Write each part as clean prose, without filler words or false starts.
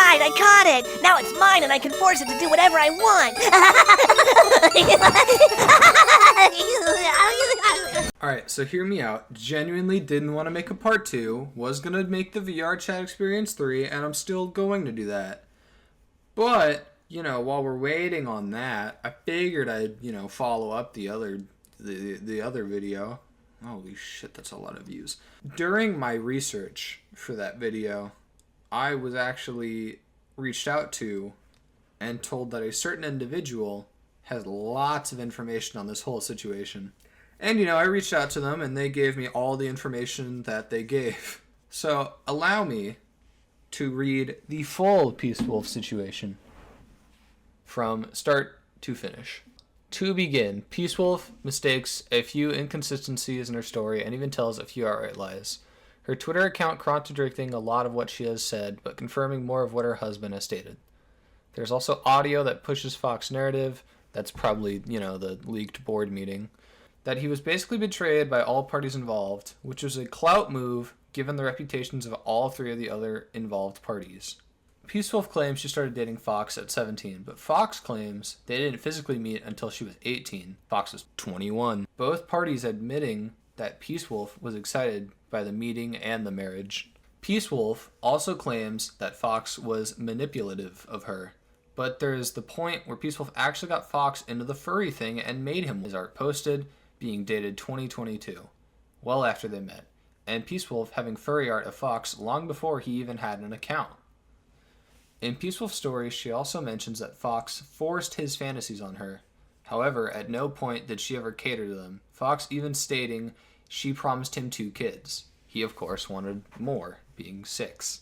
right, I caught it. Now it's mine and I can force it to do whatever I want. Alright, so hear me out. Genuinely didn't want to make a part 2. Was going to make the VR chat experience 3, and I'm still going to do that. But, while we're waiting on that, I figured I'd, follow up the other video. Holy shit, that's a lot of views. During my research for that video, I was actually reached out to and told that a certain individual has lots of information on this whole situation. And, I reached out to them and they gave me all the information that they gave. So, allow me to read the full Peacewolf situation from start to finish. To begin, Peacewolf mistakes a few inconsistencies in her story and even tells a few outright lies. Her Twitter account contradicting a lot of what she has said, but confirming more of what her husband has stated. There's also audio that pushes Fox's narrative. That's probably, the leaked board meeting. That he was basically betrayed by all parties involved, which was a clout move given the reputations of all 3 of the other involved parties. Peacewolf claims she started dating Fox at 17, but Fox claims they didn't physically meet until she was 18. Fox was 21. Both parties admitting that Peacewolf was excited by the meeting and the marriage. Peacewolf also claims that Fox was manipulative of her, but there's the point where Peacewolf actually got Fox into the furry thing and made him. His art posted, being dated 2022, well after they met, and Peacewolf having furry art of Fox long before he even had an account. In Peacewolf's story, she also mentions that Fox forced his fantasies on her. However, at no point did she ever cater to them, Fox even stating she promised him 2 kids. He, of course, wanted more, being 6.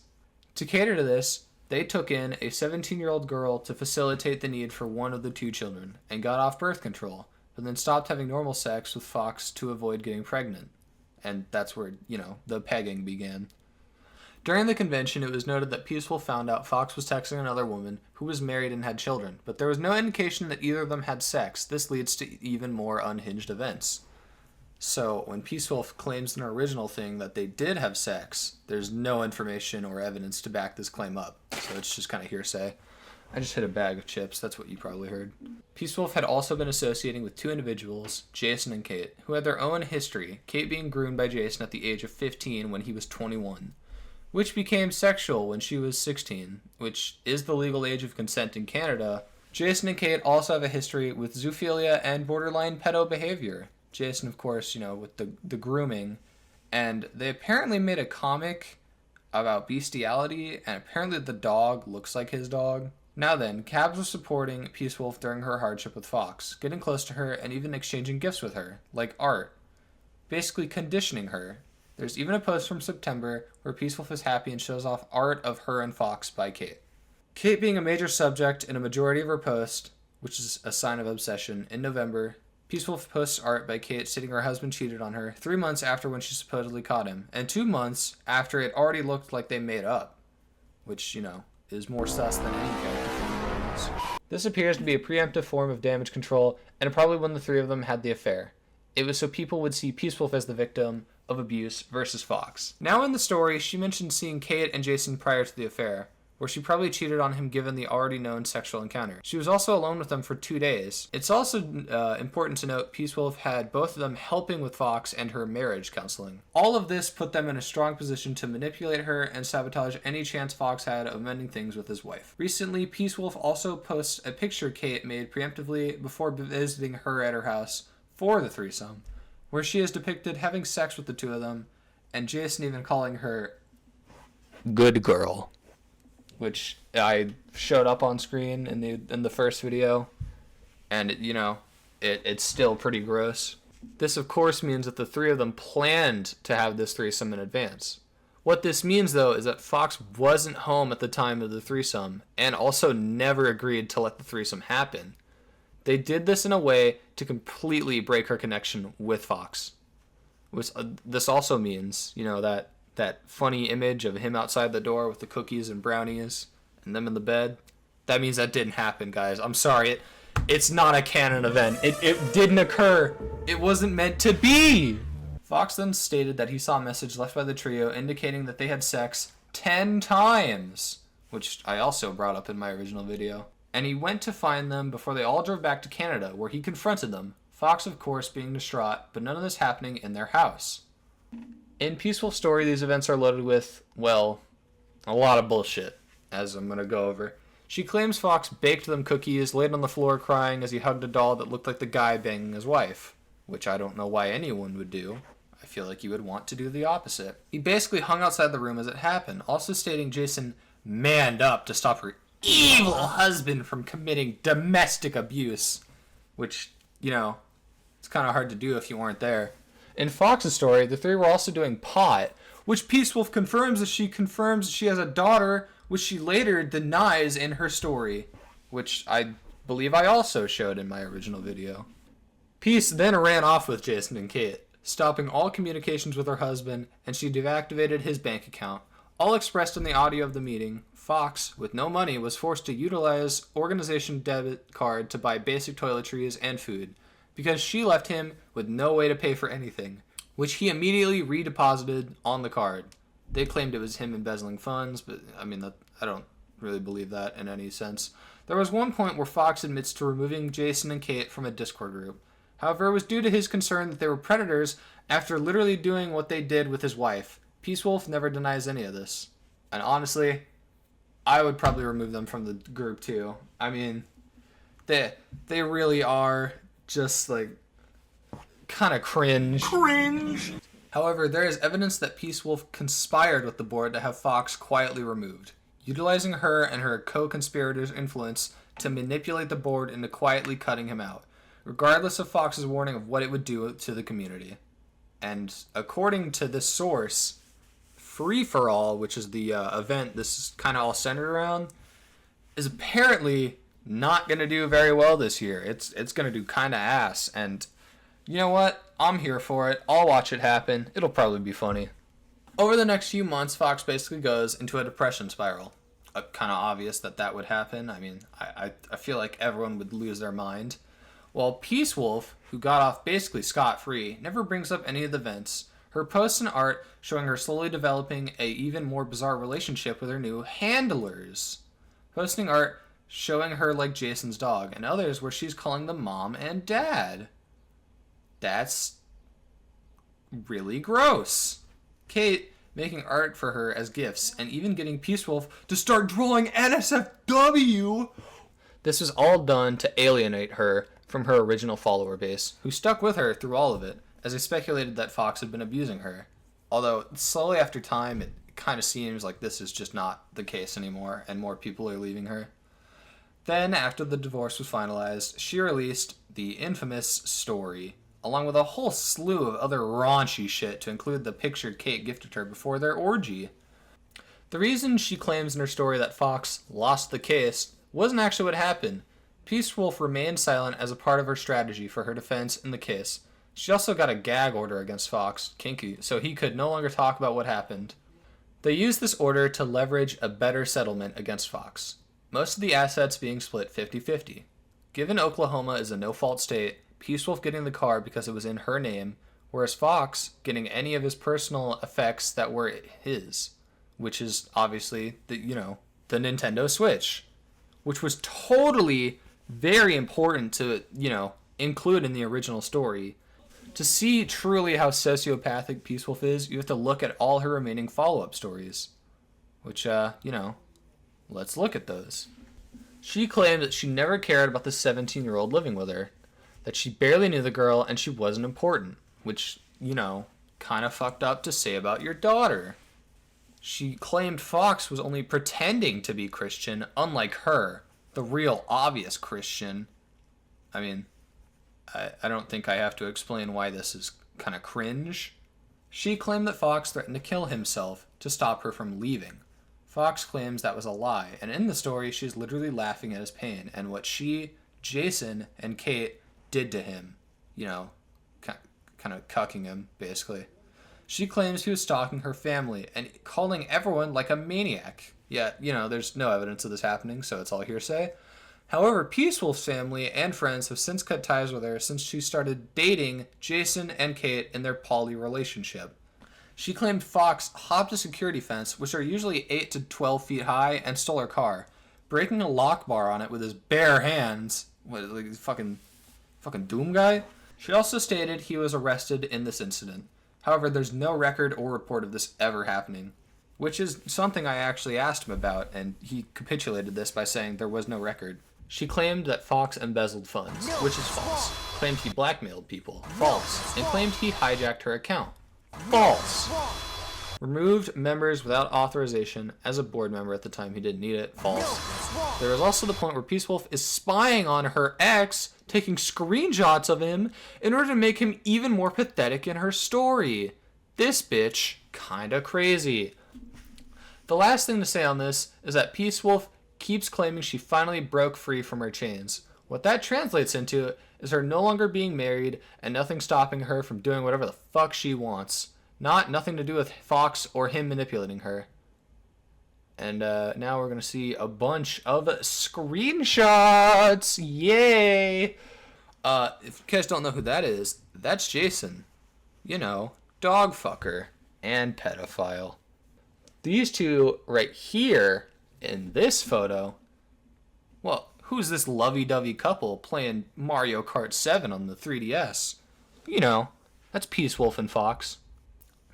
To cater to this, they took in a 17-year-old girl to facilitate the need for one of the 2 children, and got off birth control, but then stopped having normal sex with Fox to avoid getting pregnant. And that's where, the pegging began. During the convention, it was noted that Peacewolf found out Fox was texting another woman who was married and had children, but there was no indication that either of them had sex. This leads to even more unhinged events. So, when Peacewolf claims in her original thing that they did have sex, there's no information or evidence to back this claim up. So it's just kind of hearsay. I just hit a bag of chips, that's what you probably heard. Peacewolf had also been associating with 2 individuals, Jason and Kate, who had their own history, Kate being groomed by Jason at the age of 15 when he was 21. Which became sexual when she was 16, which is the legal age of consent in Canada. Jason and Kate also have a history with zoophilia and borderline pedo behavior. Jason, of course, with the grooming. And they apparently made a comic about bestiality, and apparently the dog looks like his dog. Now then, Cabs was supporting Peacewolf during her hardship with Fox, getting close to her and even exchanging gifts with her, like art. Basically conditioning her. There's even a post from September where Peacewolf is happy and shows off art of her and Fox by Kate. Kate being a major subject in a majority of her posts, which is a sign of obsession. In November, Peacewolf posts art by Kate stating her husband cheated on her 3 months after when she supposedly caught him, and 2 months after it already looked like they made up, which, is more sus than any character from is. This appears to be a preemptive form of damage control, and probably when the 3 of them had the affair. It was so people would see Peacewolf as the victim of abuse versus Fox. Now in the story, she mentioned seeing Kate and Jason prior to the affair, where she probably cheated on him given the already known sexual encounter. She was also alone with them for 2 days. It's also important to note Peacewolf had both of them helping with Fox and her marriage counseling. All of this put them in a strong position to manipulate her and sabotage any chance Fox had of mending things with his wife. Recently, Peacewolf also posts a picture Kate made preemptively before visiting her at her house for the threesome, where she is depicted having sex with the 2 of them, and Jason even calling her good girl, which I showed up on screen in the first video, and it's still pretty gross. This of course means that the 3 of them planned to have this threesome in advance. What this means though is that Fox wasn't home at the time of the threesome, and also never agreed to let the threesome happen. They did this in a way to completely break her connection with Fox. This also means, that funny image of him outside the door with the cookies and brownies and them in the bed. That means that didn't happen, guys. I'm sorry. It's not a canon event. It didn't occur. It wasn't meant to be. Fox then stated that he saw a message left by the trio indicating that they had sex 10 times which I also brought up in my original video. And he went to find them before they all drove back to Canada, where he confronted them. Fox, of course, being distraught, but none of this happening in their house. In Peacewolf's story, these events are loaded with, well, a lot of bullshit, as I'm going to go over. She claims Fox baked them cookies, laid on the floor crying as he hugged a doll that looked like the guy banging his wife, which I don't know why anyone would do. I feel like you would want to do the opposite. He basically hung outside the room as it happened, also stating Jason manned up to stop her evil husband from committing domestic abuse, which, you know, it's kind of hard to do if you weren't there. In Fox's story, the three were also doing pot, which Peacewolf confirms that she has a daughter, which she later denies in her story, which I believe I also showed in my original video. Peace then ran off with Jason and Kate, stopping all communications with her husband, and she deactivated his bank account. All expressed in the audio of the meeting, Fox, with no money, was forced to utilize organization debit card to buy basic toiletries and food, because she left him with no way to pay for anything, which he immediately redeposited on the card. They claimed it was him embezzling funds, but I mean, I don't really believe that in any sense. There was one point where Fox admits to removing Jason and Kate from a Discord group. However, it was due to his concern that they were predators after literally doing what they did with his wife. Peacewolf never denies any of this. And honestly, I would probably remove them from the group too. I mean, they really are just like kind of cringe. However, there is evidence that Peacewolf conspired with the board to have Fox quietly removed, utilizing her and her co-conspirators' influence to manipulate the board into quietly cutting him out, regardless of Fox's warning of what it would do to the community. And according to this source, Free For All, which is the event this is kind of all centered around, is apparently not going to do very well this year. It's going to do kind of ass, and you know what? I'm here for it. I'll watch it happen. It'll probably be funny. Over the next few months, Fox basically goes into a depression spiral. Kind of obvious that would happen. I mean, I feel like everyone would lose their mind. While Peacewolf, who got off basically scot-free, never brings up any of the events. Her posts and art showing her slowly developing a even more bizarre relationship with her new handlers. Posting art showing her like Jason's dog, and others where she's calling them mom and dad. That's really gross. Kate making art for her as gifts, and even getting Peacewolf to start drawing NSFW. This was all done to alienate her from her original follower base, who stuck with her through all of it, as they speculated that Fox had been abusing her. Although, slowly after time, it kind of seems like this is just not the case anymore, and more people are leaving her. Then, after the divorce was finalized, she released the infamous story, along with a whole slew of other raunchy shit to include the picture Kate gifted her before their orgy. The reason she claims in her story that Fox lost the case wasn't actually what happened. Peacewolf remained silent as a part of her strategy for her defense in the case. She also got a gag order against Fox, kinky, so he could no longer talk about what happened. They used this order to leverage a better settlement against Fox, most of the assets being split 50-50. Given Oklahoma is a no-fault state, Peacewolf getting the car because it was in her name, whereas Fox getting any of his personal effects that were his, which is obviously the Nintendo Switch, which was totally very important to, include in the original story. To see truly how sociopathic Peacewolf is, you have to look at all her remaining follow-up stories, which, let's look at those. She claimed that she never cared about the 17-year-old living with her, that she barely knew the girl and she wasn't important, which, kind of fucked up to say about your daughter. She claimed Fox was only pretending to be Christian, unlike her, the real obvious Christian. I mean, I don't think I have to explain why this is kind of cringe. She claimed that Fox threatened to kill himself to stop her from leaving. Fox claims that was a lie, and in the story, she's literally laughing at his pain and what she, Jason, and Kate did to him. Kind of cucking him, basically. She claims he was stalking her family and calling everyone like a maniac. Yet, there's no evidence of this happening, so it's all hearsay. However, Peacewolf's family and friends have since cut ties with her since she started dating Jason and Kate in their poly relationship. She claimed Fox hopped a security fence, which are usually 8 to 12 feet high, and stole her car, breaking a lock bar on it with his bare hands. What, like fucking Doom guy? She also stated he was arrested in this incident. However, there's no record or report of this ever happening, which is something I actually asked him about, and he capitulated this by saying there was no record. She claimed that Fox embezzled funds, which is false. Claimed he blackmailed people, false. And claimed he hijacked her account, false. Removed members without authorization as a board member at the time he didn't need it, false. There is also the point where Peacewolf is spying on her ex, taking screenshots of him in order to make him even more pathetic in her story. This bitch, kinda crazy. The last thing to say on this is that Peacewolf keeps claiming she finally broke free from her chains. What that translates into is her no longer being married and nothing stopping her from doing whatever the fuck she wants. Nothing to do with Fox or him manipulating her. And now we're going to see a bunch of screenshots. Yay! If you guys don't know who that is, that's Jason. You know, dog fucker and pedophile. These two right here in this photo, well, who's this lovey-dovey couple playing Mario Kart 7 on the 3DS? You know, that's Peacewolf and Fox.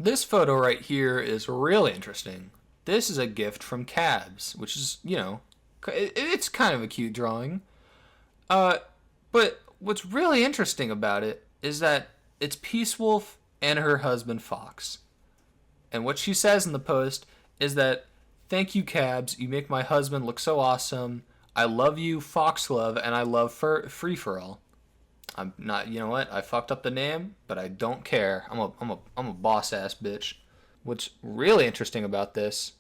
This photo right here is really interesting. This is a gift from Cabs, which is, you know, it's kind of a cute drawing. But what's really interesting about it is that it's Peacewolf and her husband Fox. And what she says in the post is that, "Thank you, Cabs. You make my husband look so awesome. I love you, Foxglove, and I love Free For All." I'm not, you know what? I fucked up the name, but I don't care. I'm a boss ass bitch. What's really interesting about this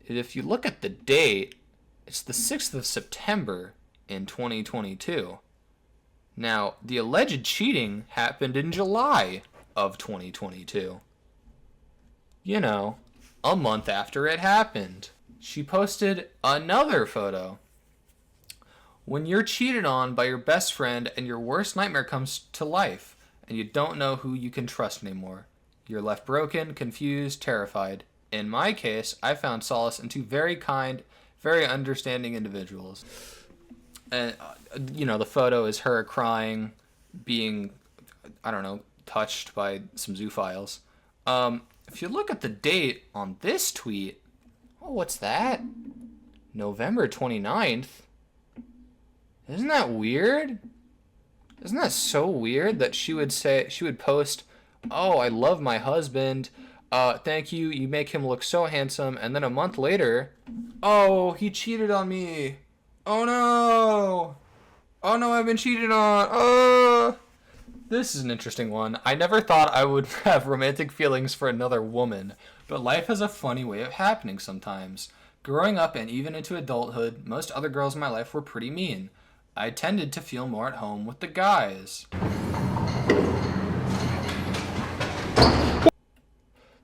is if you look at the date, it's the 6th of September in 2022. Now, the alleged cheating happened in July of 2022. You know, a month after it happened. She posted another photo. "When you're cheated on by your best friend and your worst nightmare comes to life, and you don't know who you can trust anymore. You're left broken, confused, terrified. In my case, I found solace in two very kind, very understanding individuals." And, you know, the photo is her crying, being, I don't know, touched by some zoophiles. If you look at the date on this tweet, oh, what's that? November 29th? Isn't that weird? Isn't that so weird that she would post, "Oh, I love my husband. Thank you. You make him look so handsome." And then a month later, "Oh, he cheated on me. Oh no. Oh no, I've been cheated on. Oh." This is an interesting one. I never thought I would have romantic feelings for another woman, but life has a funny way of happening sometimes. Growing up and even into adulthood, most other girls in my life were pretty mean. I tended to feel more at home with the guys.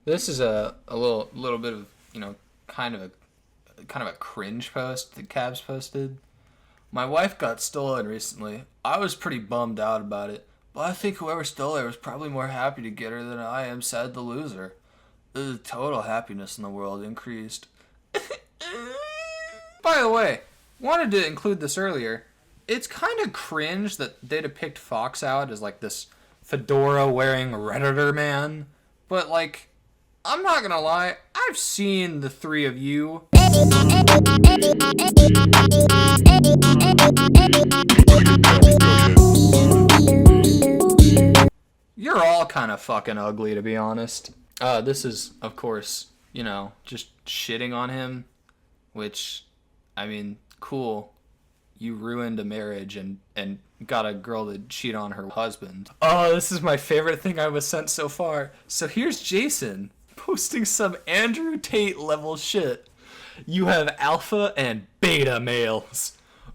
This is a little bit of, you know, kind of a cringe post that Cabs posted. "My wife got stolen recently. I was pretty bummed out about it, but I think whoever stole her was probably more happy to get her than I am sad to lose her. The total happiness in the world increased." By the way, wanted to include this earlier. It's kind of cringe that they depict Fox out as like this fedora-wearing Redditor man. But like, I'm not gonna lie, I've seen the three of you. You're all kind of fucking ugly, to be honest. This is, of course, you know, just shitting on him. Which, I mean, cool. You ruined a marriage and got a girl to cheat on her husband. Oh, this is my favorite thing I was sent so far. So here's Jason posting some Andrew Tate level shit. "You have alpha and beta males.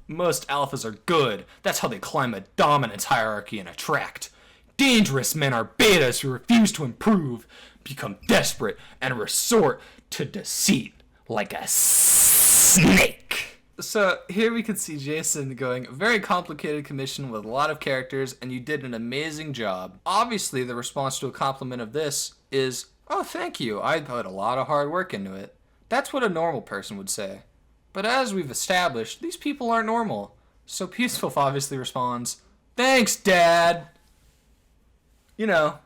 Most alphas are good. That's how they climb a dominance hierarchy and attract. Dangerous men are betas who refuse to improve, become desperate, and resort to deceit like a snake." So here we can see Jason going, "Very complicated commission with a lot of characters, and you did an amazing job." Obviously, the response to a compliment of this is, Oh, thank you. I put a lot of hard work into it. That's what a normal person would say. But as we've established, these people aren't normal. So Peacewolf obviously responds, "Thanks, Dad." You know,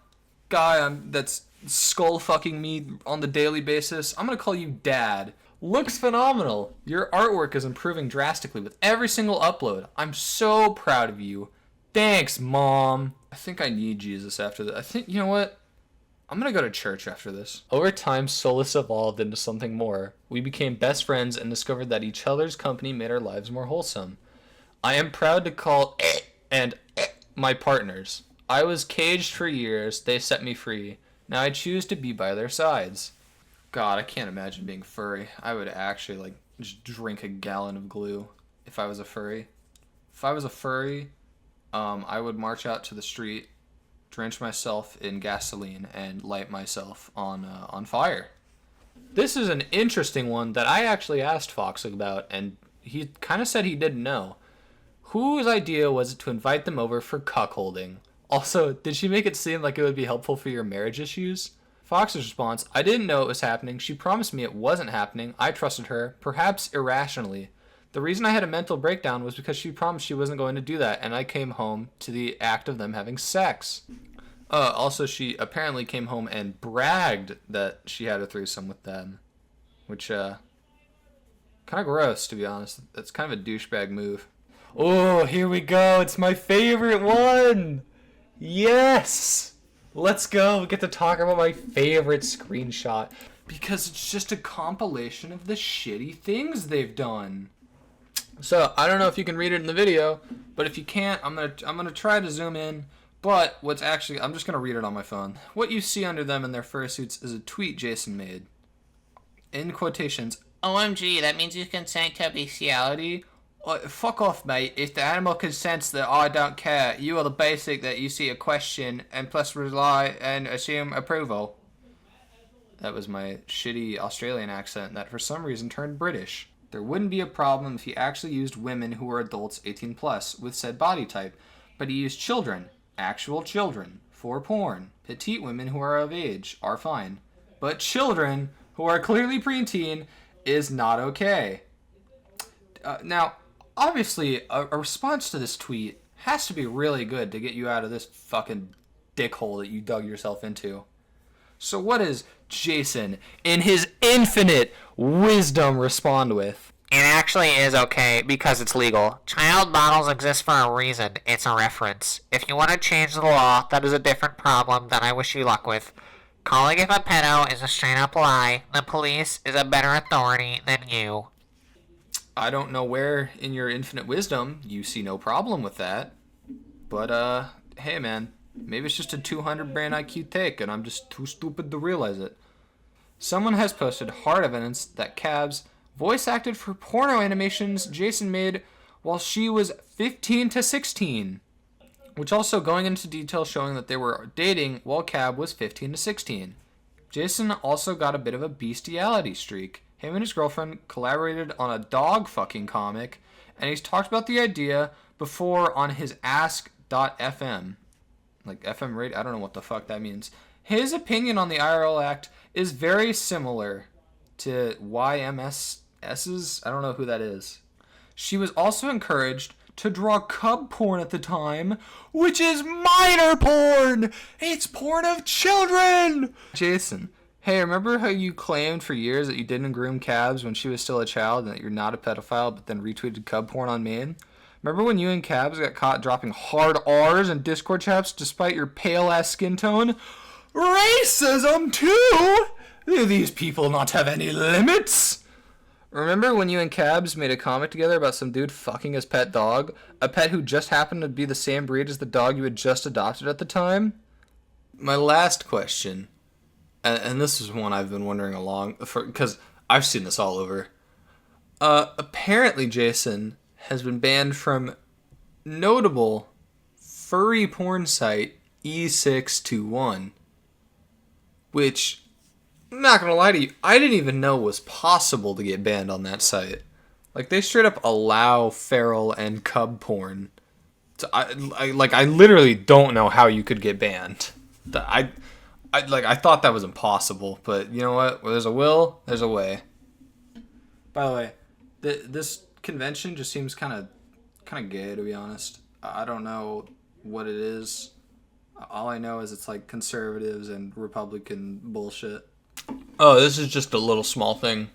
that's skull fucking me on the daily basis. I'm gonna call you Dad. Looks phenomenal. Your artwork is improving drastically with every single upload. I'm so proud of you. Thanks, Mom. I think I need Jesus after this. I think, you know what? I'm gonna go to church after this. Over time, Solus evolved into something more. We became best friends and discovered that each other's company made our lives more wholesome. I am proud to call and my partners. I was caged for years. They set me free. Now I choose to be by their sides. God, I can't imagine being furry. I would actually just drink a gallon of glue if I was a furry. If I was a furry, I would march out to the street, drench myself in gasoline, and light myself on fire. This is an interesting one that I actually asked Fox about, and he kind of said he didn't know. Whose idea was it to invite them over for cuckolding? Also, did she make it seem like it would be helpful for your marriage issues? Fox's response, I didn't know it was happening. She promised me it wasn't happening. I trusted her, perhaps irrationally. The reason I had a mental breakdown was because she promised she wasn't going to do that, and I came home to the act of them having sex. Also, she apparently came home and bragged that she had a threesome with them, which, kind of gross, to be honest. That's kind of a douchebag move. Oh, here we go. It's my favorite one. Yes. Let's go. We get to talk about my favorite screenshot because it's just a compilation of the shitty things they've done. So, I don't know if you can read it in the video, but if you can't, I'm gonna try to zoom in. But I'm just gonna read it on my phone. What you see under them in their fursuits is a tweet Jason made. In quotations, OMG, that means you consent to bestiality? Fuck off, mate. If the animal consents, that I don't care. You are the basic that you see a question and plus rely and assume approval. That was my shitty Australian accent that for some reason turned British. There wouldn't be a problem if he actually used women who were adults 18 plus with said body type, but he used children, actual children, for porn. Petite women who are of age are fine, but children who are clearly preteen is not okay. Now, obviously, a response to this tweet has to be really good to get you out of this fucking dickhole that you dug yourself into. So what does Jason, in his infinite wisdom, respond with? It actually is okay because it's legal. Child models exist for a reason. It's a reference. If you want to change the law, that is a different problem that I wish you luck with. Calling him a pedo is a straight up lie. The police is a better authority than you. I don't know where in your infinite wisdom you see no problem with that. But, hey man, maybe it's just a 200 brain IQ take and I'm just too stupid to realize it. Someone has posted hard evidence that Cabs voice acted for porno animations Jason made while she was 15 to 16. Which also going into detail showing that they were dating while Cab was 15 to 16. Jason also got a bit of a bestiality streak. Him and his girlfriend collaborated on a dog fucking comic, and he's talked about the idea before on his ask.fm. Like FM radio, I don't know what the fuck that means. His opinion on the IRL Act is very similar to YMS's. I don't know who that is. She was also encouraged to draw cub porn at the time, which is minor porn! It's porn of children! Jason, hey, remember how you claimed for years that you didn't groom Cabs when she was still a child and that you're not a pedophile, but then retweeted cub porn on Maine? Remember when you and Cabs got caught dropping hard R's in Discord chats despite your pale-ass skin tone? Racism, too? Do these people not have any limits? Remember when you and Cabs made a comic together about some dude fucking his pet dog? A pet who just happened to be the same breed as the dog you had just adopted at the time? My last question, and this is one I've been wondering because I've seen this all over. Apparently Jason has been banned from notable furry porn site E621, which, I'm not gonna lie to you, I didn't even know was possible to get banned on that site. Like, they straight up allow feral and cub porn. So I literally don't know how you could get banned. I I thought that was impossible, but you know what? Where there's a will, there's a way. By the way, this convention just seems kind of gay, to be honest. I don't know what it is. All I know is it's like conservatives and Republican bullshit. Oh, this is just a little small thing.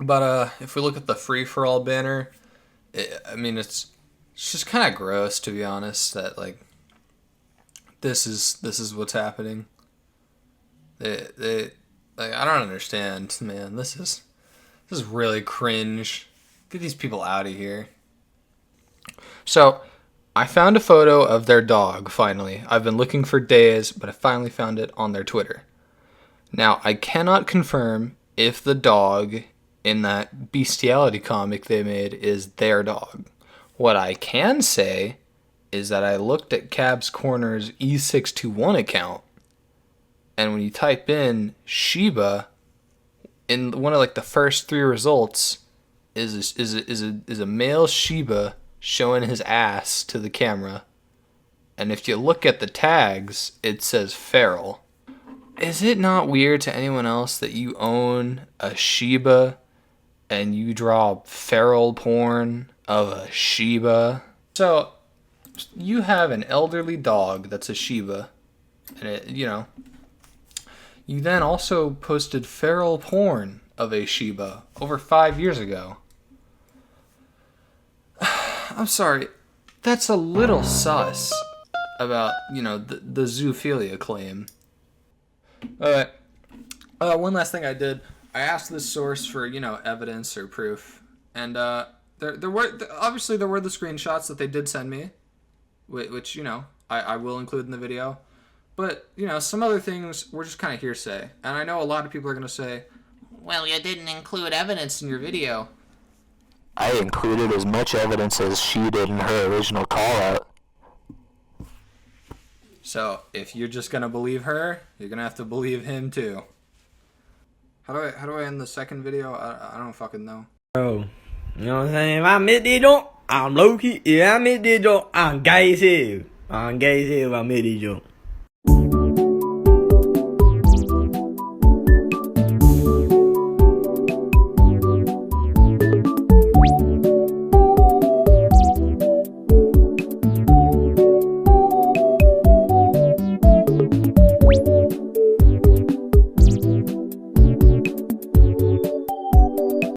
But if we look at the free for all banner, it's just kind of gross, to be honest, that like this is what's happening. They like, I don't understand, man. This is really cringe. Get these people out of here. So, I found a photo of their dog, finally. I've been looking for days, but I finally found it on their Twitter. Now, I cannot confirm if the dog in that bestiality comic they made is their dog. What I can say is that I looked at Cab's Corner's E621 account, and when you type in Shiba, in one of like the first 3 results is a male Shiba showing his ass to the camera, and if you look at the tags, it says feral. Is it not weird to anyone else that you own a Shiba and you draw feral porn of a Shiba? So you have an elderly dog that's a Shiba, and you then also posted feral porn of a Shiba over 5 years ago. I'm sorry, that's a little sus about, the zoophilia claim. Alright. One last thing I did. I asked this source for, evidence or proof. And there were the screenshots that they did send me, which, I will include in the video. But, some other things were just kind of hearsay. And I know a lot of people are going to say, well, you didn't include evidence in your video. I included as much evidence as she did in her original call-out. So, if you're just gonna believe her, you're gonna have to believe him too. How do I end the second video? I don't fucking know. Bro, you know what I'm saying? If I admit this joke, I'm low-key. If I admit this joke, I'm gay as hell. I'm gay as hell if I admit this joke.